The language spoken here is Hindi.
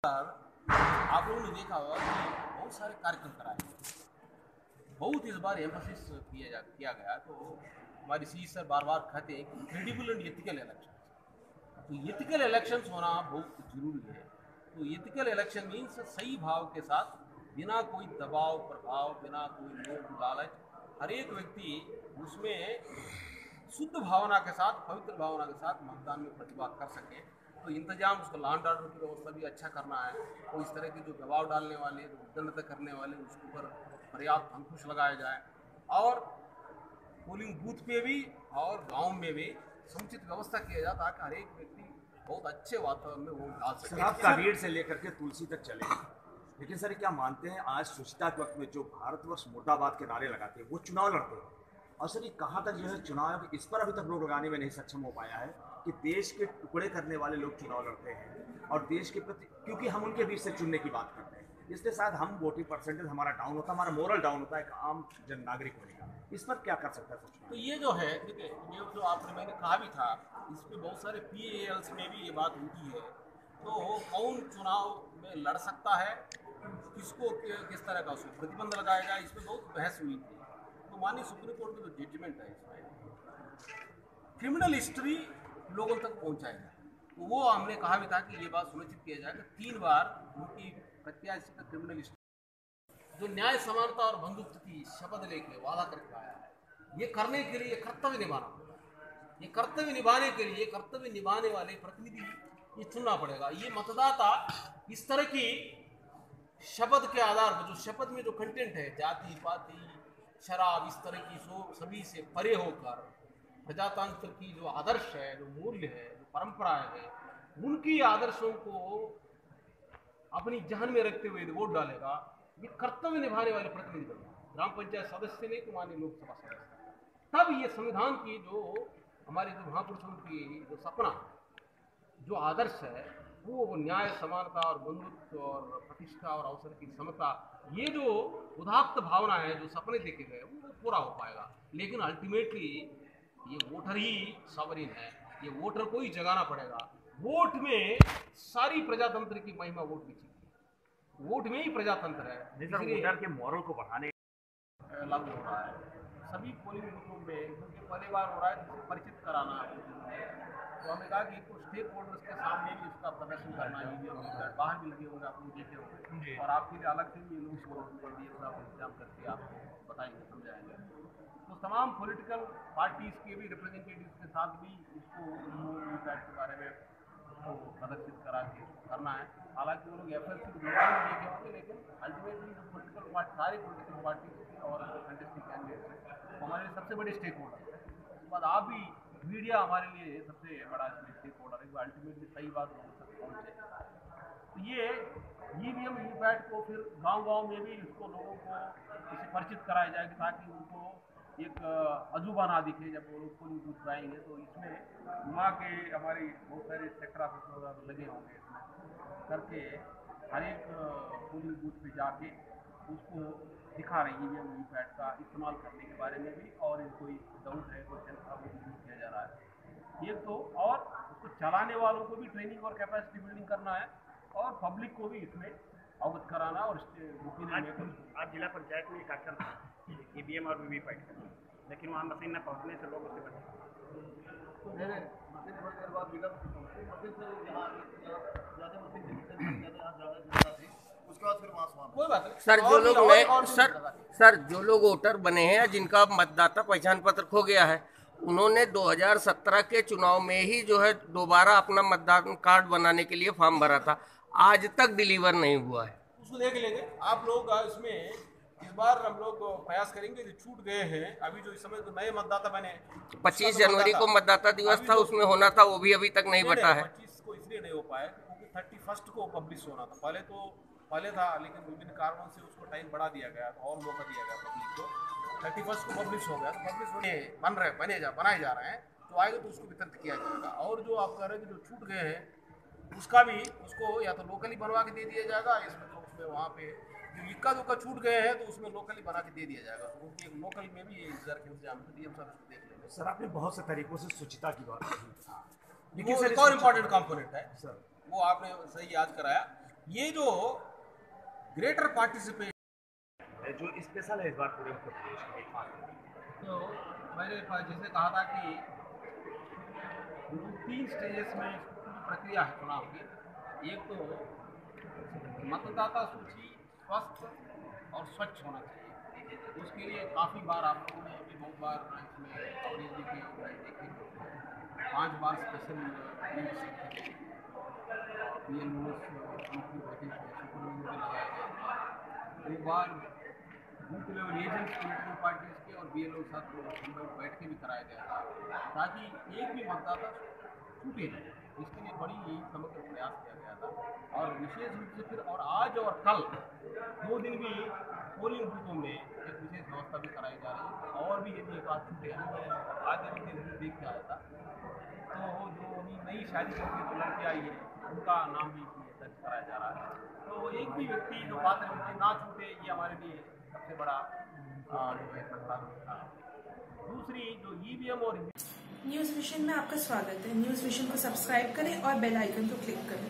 आप लोगों ने देखा होगा कि बहुत सारे कार्यक्रम कराए बहुत इस बार एम्फोसिस किया गया। तो हमारी सी सर बार बार कहते हैं कि क्रेडिबल एंड एथिकल इलेक्शन। तो एथिकल इलेक्शंस होना बहुत जरूरी है। तो एथिकल इलेक्शन मीन्स सही भाव के साथ, बिना कोई दबाव प्रभाव, बिना कोई लोभ लालच, हर एक व्यक्ति उसमें शुद्ध भावना के साथ, पवित्र भावना के साथ मतदान में प्रतिभाग कर सके। तो इंतजाम उसको लॉ एंड ऑर्डर की व्यवस्था भी अच्छा करना है। तो इस तरह के जो दबाव डालने वाले, जो उद्दंडता करने वाले, उसके ऊपर पर्याप्त अंकुश लगाया जाए। और पोलिंग बूथ पे भी और गांव में भी समुचित व्यवस्था किया जाए ताकि हर एक व्यक्ति बहुत अच्छे वातावरण में वोट डाल सके। आप कांगेर से लेकर के तुलसी तक चले, लेकिन सर क्या मानते हैं आज स्वच्छता के वक्त में जो भारतवर्ष मुर्दाबाद के नारे लगाते हैं वो चुनाव लड़ते हैं, और सर ये कहाँ तक जो है चुनाव इस पर अभी तक रोक लगाने में नहीं सक्षम हो पाया है कि देश के टुकड़े करने वाले लोग चुनाव लड़ते हैं और देश के प्रति, क्योंकि हम उनके बीच से चुनने की बात करते हैं, इसके साथ हम वोटिंग परसेंटेज हमारा डाउन होता है, हमारा मोरल डाउन होता है एक आम जन नागरिक होने का। इस पर क्या कर सकता है? तो ये जो है, देखिए, ये जो आपने मैंने कहा भी था, इस पे बहुत सारे PALs में भी ये बात होती है। तो कौन चुनाव में लड़ सकता है, किसको किस तरह का उसको प्रतिबंध लगाया जाए, इस पर बहुत बहस हुई थी। तो माननीय सुप्रीम कोर्ट का जो जजमेंट है इसमें क्रिमिनल हिस्ट्री लोगों तक पहुंचाया जाए। तो वो हमने कहा भी था कि ये बात सुनिश्चित किया जाए कि 3 बार उनकी प्रत्याशी का क्रिमिनल हिस्ट्री, जो न्याय समानता और बंधुत्व की शपथ लेके वादा करके आया है, ये करने के लिए कर्तव्य निभाना, ये कर्तव्य निभाने के लिए कर्तव्य निभाने वाले प्रतिनिधि ये चुनना पड़ेगा। ये मतदाता इस तरह की शपथ के आधार पर, जो शपथ में जो कंटेंट है, जाति पाति शराब, इस तरह की सभी से परे होकर प्रजातंत्र की जो आदर्श है, जो मूल्य है, जो परंपराएं हैं, उनकी आदर्शों को अपनी जहन में रखते हुए वोट डालेगा। ये कर्तव्य निभाने वाले प्रतिनिधि बनेगा, ग्राम पंचायत सदस्य नहीं तो माननीय लोकसभा सदस्य। तब ये संविधान की जो हमारे जो महापुरुषों की जो सपना, जो आदर्श है, वो न्याय समानता और बंधुत्व और प्रतिष्ठा और अवसर की समता, ये जो उदात्त भावना है, जो सपने देखे गए, वो पूरा हो पाएगा। लेकिन अल्टीमेटली ये वोटर ही सॉवरेन है, ये वोटर को ही जगाना पड़ेगा। वोट में सारी प्रजातंत्र की महिमा वोट में छिपी है, वोट में ही प्रजातंत्र है। वोटर के मॉरल को बढ़ाने लागू हो रहा है सभी पोलिंग बूथों में, क्योंकि पहली बार हो रहा है, जिससे परिचित कराना है। तो हमने कहा कि कुछ स्टेक होल्डर्स के सामने भी उसका प्रदर्शन करना है। बाहर भी लगे होंगे, आप लोग देखे होंगे, और आपके लिए अलग से भी ये लोग इंतजाम करके आपको बताएंगे, समझाएंगे। तो तमाम पॉलिटिकल पार्टीज के भी रिप्रेजेंटेटिव के साथ भी इसको के बारे में उसको प्रदर्शित करा के करना है। हालांकि वो लोग FLC भी देखे होंगे, लेकिन अल्टीमेटली जो पॉलिटिकल पार्टी, सारी पॉलिटिकल पार्टी और कंटेस्टिंग कैंडिडेट हमारे लिए सबसे बड़े स्टेक होल्डर है। उसके बाद आप भी, मीडिया हमारे लिए सबसे बड़ा स्टेक होल्डर है, अल्टीमेटली सही बात लोगों तक पहुँचे। तो ये EVM वीवीपैट को फिर गांव-गांव में भी इसको लोगों को इसे परिचित कराया जाएगा, ताकि उनको एक अजूबा ना दिखे जब वो लोग पोलिंग बूथ जाएंगे। तो इसमें वहाँ के हमारे बहुत सारे सेक्टर ऑफिसर लगे होंगे, इसमें करके हर एक पोलिंग बूथ पे जाके उसको दिखा रही EVM वीवीपैट का इस्तेमाल करने के बारे में भी, और कोई डाउट है, क्वेश्चन का, वो भी किया जा रहा है। एक तो और उसको चलाने वालों को भी ट्रेनिंग और कैपेसिटी बिल्डिंग करना है, और पब्लिक को भी इसमें अवगत कराना। और आज जिला पंचायत में कार्यक्रम था EVM और वीवीपैट का, लेकिन वहाँ मशीन न पहुँचने से लोग उससे बचे। तो मशीन थोड़ी देर बाद मशीन से यहाँ ज़्यादा मशीन उसके बाद फिर कोई बात नहीं। सर जो लोग नए सर जो लोग वोटर बने हैं, जिनका मतदाता पहचान पत्र खो गया है, उन्होंने 2017 के चुनाव में ही जो है दोबारा अपना मतदान कार्ड बनाने के लिए फॉर्म भरा था, आज तक डिलीवर नहीं हुआ है। उसको देख लेंगे आप लोग। इसमें इस बार हम लोग प्रयास करेंगे, जो छूट गए हैं अभी, जो इस समय जो नए मतदाता बने, 25 जनवरी को मतदाता दिवस था, उसमें होना था, वो भी अभी तक नहीं बटा है। 25 को इसलिए नहीं हो पाया क्योंकि 31 को पब्लिश होना था। पहले था, लेकिन विभिन्न कारणों से उसको टाइम बढ़ा दिया गया, तो और मौका दिया गया पब्लिक को। 31 को पब्लिश हो गया, तो पब्लिश बनाए जा रहे हैं, तो आएगा तो उसको वितरित किया जाएगा। और जो आप कह रहे हैं कि जो छूट गए हैं, उसका भी उसको या तो लोकली बनवा के दे दिया जाएगा, इसमें तो उसमें वहाँ पे जो इक्का दुक्का छूट गए हैं, तो उसमें लोकली बना के दे दिया जाएगा। तो उनके लोकल में भी ये इंतजाम DM साहब इसको देख लेंगे। सर आपने बहुत से तरीकों से स्वच्छता की बात की, लेकिन सर एक और इम्पोर्टेंट कंपोनेंट है सर, वो आपने सही याद कराया। ये जो ग्रेटर पार्टिसिपेशन जो स्पेशल है इस बार पूरे उत्तर प्रदेश के लिए, तो मैंने जैसे कहा था कि 3 स्टेजेस में प्रक्रिया है चुनाव की। एक तो मतदाता सूची स्वस्थ और स्वच्छ होना चाहिए। उसके लिए काफ़ी बार आप लोगों ने भी बहुत बार इसमें कवरेज देखे 5 बार स्पेशल लगाए गए, 2 बार booth level agents political parties के और BLO के साथ हम लोग बैठ के भी कराया गया था, ताकि एक भी मतदाता छूटे नहीं। इसके लिए बड़ी ही समग्र प्रयास किया गया था। और विशेष रूप से फिर और आज और कल 2 दिन भी पोलिंग बूथों में एक विशेष व्यवस्था भी कराई जा रही है। और भी यदि एक आध छूटे हैं, मैं आज अभी के देख के आया था, तो वो जो अभी नई शादी करके जो लड़की आई है उनका नाम भी दर्ज कराया जा रहा है। तो एक भी व्यक्ति जो पात्र व्यक्ति ना छूटे, ये हमारे लिए सबसे बड़ा जो है संसाधन था। दूसरी जो EVM और न्यूज़ विजन में आपका स्वागत है। न्यूज़ विजन को सब्सक्राइब करें और बेल आइकन को क्लिक करें।